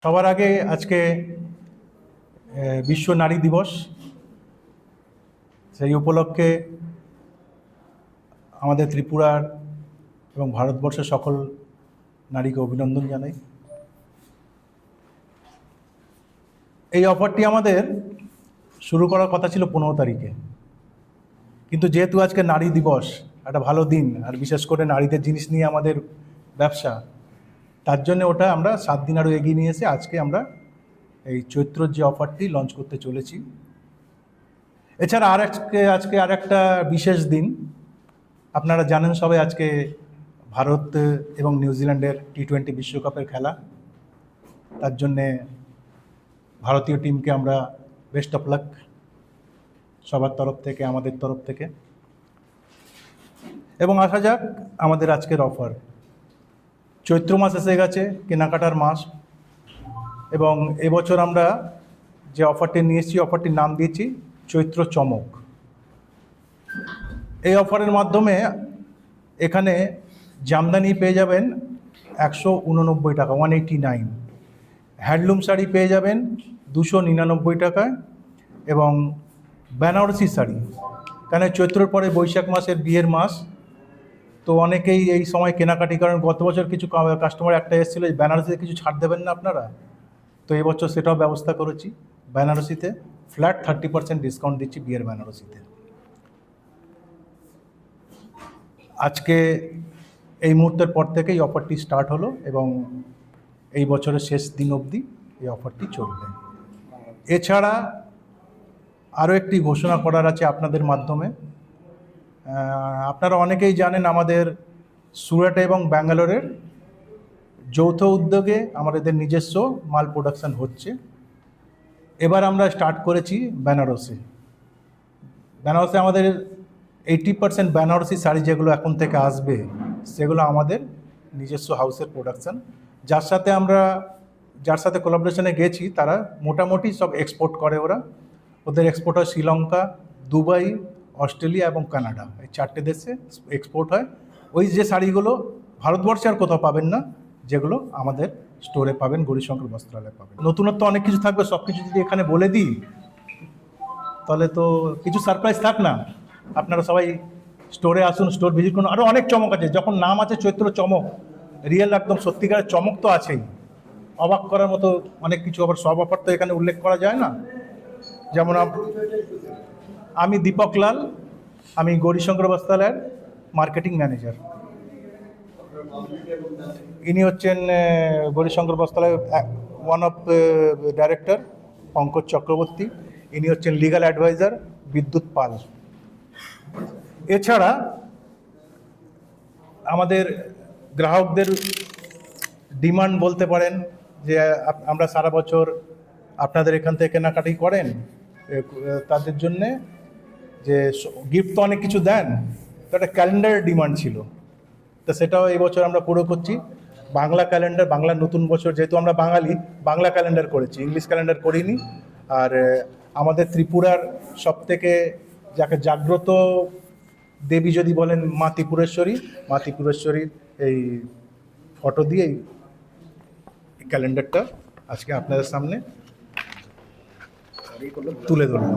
সবার আগে আজকে বিশ্ব নারী দিবস। সেই উপলক্ষে আমাদের ত্রিপুরার এবং ভারতবর্ষের সকল নারীকে অভিনন্দন জানাই। এই অফারটি আমাদের শুরু করার কথা ছিল 15 তারিখে, কিন্তু যেহেতু আজকে নারী দিবস, একটা ভালো দিন, আর বিশেষ করে নারীদের জিনিস নিয়ে আমাদের ব্যবসা, তার জন্য ওটা আমরা 7 দিন আরও এগিয়ে নিয়ে এসে আজকে আমরা এই চৈত্রর যে অফারটি লঞ্চ করতে চলেছি। এছাড়া আজকে আর একটা বিশেষ দিন। আপনারা জানেন সবাই, আজকে ভারত এবং নিউজিল্যান্ডের T20 বিশ্বকাপের খেলা। তার জন্যে ভারতীয় টিমকে আমরা বেস্ট অফ লাক সবার তরফ থেকে, আমাদের তরফ থেকে। এবং আসা যাক আমাদের আজকের অফার। চৈত্র মাস এসে গেছে, কেনাকাটার মাস, এবং এবছর আমরা যে অফারটি নিয়ে এসেছি, অফারটির নাম দিয়েছি চৈত্র চমক। এই অফারের মাধ্যমে এখানে জামদানি পেয়ে যাবেন 189 টাকা, 189। হ্যান্ডলুম শাড়ি পেয়ে যাবেন 299 টাকায়, এবং বেনারসি শাড়ি, কেন চৈত্রের পরে বৈশাখ মাসের বিয়ের মাস, তো অনেকেই এই সময় কেনাকাটি করেন। গত বছর কিছু কাস্টমার একটা এসেছিলো, বেনারসিতে কিছু ছাড় দেবেন না আপনারা, তো এবছর সেটাও ব্যবস্থা করেছি। বেনারসিতে ফ্ল্যাট 30% ডিসকাউন্ট দিচ্ছি বিয়ের বেনারসিতে। আজকে এই মুহূর্তের পর থেকে এই অফারটি স্টার্ট হলো, এবং এই বছরের শেষ দিন অবধি এই অফারটি চলবে। এছাড়া আরও একটি ঘোষণা করার আছে আপনাদের মাধ্যমে। আপনারা অনেকেই জানেন, আমাদের সুরাটে এবং ব্যাঙ্গালোরের যৌথ উদ্যোগে আমাদের নিজস্ব মাল প্রোডাকশান হচ্ছে। এবার আমরা স্টার্ট করেছি বেনারসে। আমাদের 80% বেনারসি শাড়ি যেগুলো এখন থেকে আসবে, সেগুলো আমাদের নিজস্ব হাউসের প্রোডাকশান। যার সাথে কোলাবোরেশনে গেছি, তারা মোটামুটি সব এক্সপোর্ট করে। ওদের এক্সপোর্ট হয় শ্রীলঙ্কা, দুবাই, অস্ট্রেলিয়া এবং কানাডা, এই 4টে দেশে এক্সপোর্ট হয়। ওই যে শাড়িগুলো ভারতবর্ষে আর কোথাও পাবেন না, যেগুলো আমাদের স্টোরে পাবেন, গৌরীশঙ্কর বস্ত্রালয়ে পাবেন। নতুনত্ব অনেক কিছু থাকবে, সব কিছু যদি এখানে বলে দিই তাহলে তো কিছু সারপ্রাইজ থাক না। আপনারা সবাই স্টোরে আসুন, স্টোর ভিজিট করুন। আরও অনেক চমক আছে, যখন নাম আছে চৈত্র চমক, রিয়েল একদম সত্যিকারের চমক তো আছেই। অবাক করার মতো অনেক কিছু, আবার সব অফার তো এখানে উল্লেখ করা যায় না। যেমন আমি দীপক লাল, আমি গৌরীশঙ্কর বস্ত্রালয়ের মার্কেটিং ম্যানেজার। ইনি হচ্ছেন গৌরীশঙ্কর বস্ত্রালয়ের one of director Pankaj Chakraborty. ইনি হচ্ছেন লিগ্যাল অ্যাডভাইজার বিদ্যুৎ পাল। এছাড়া আমাদের গ্রাহকদের ডিমান্ড বলতে পারেন যে আমরা সারা বছর আপনাদের এখান থেকে কেনাকাটি করেন, তাদের জন্যে যে গিফট তো অনেক কিছু দেন, তো একটা ক্যালেন্ডারের ডিমান্ড ছিল, তো সেটাও এই বছর আমরা পুরো করছি। বাংলা ক্যালেন্ডার, বাংলার নতুন বছর, যেহেতু আমরা বাঙালি, বাংলা ক্যালেন্ডার করেছি, ইংলিশ ক্যালেন্ডার করিনি। আর আমাদের ত্রিপুরার সবথেকে যাকে জাগ্রত দেবী যদি বলেন, মা ত্রিপুরেশ্বরীর এই ফটো দিয়ে এই ক্যালেন্ডারটা আজকে আপনাদের সামনে তুলে ধরলাম।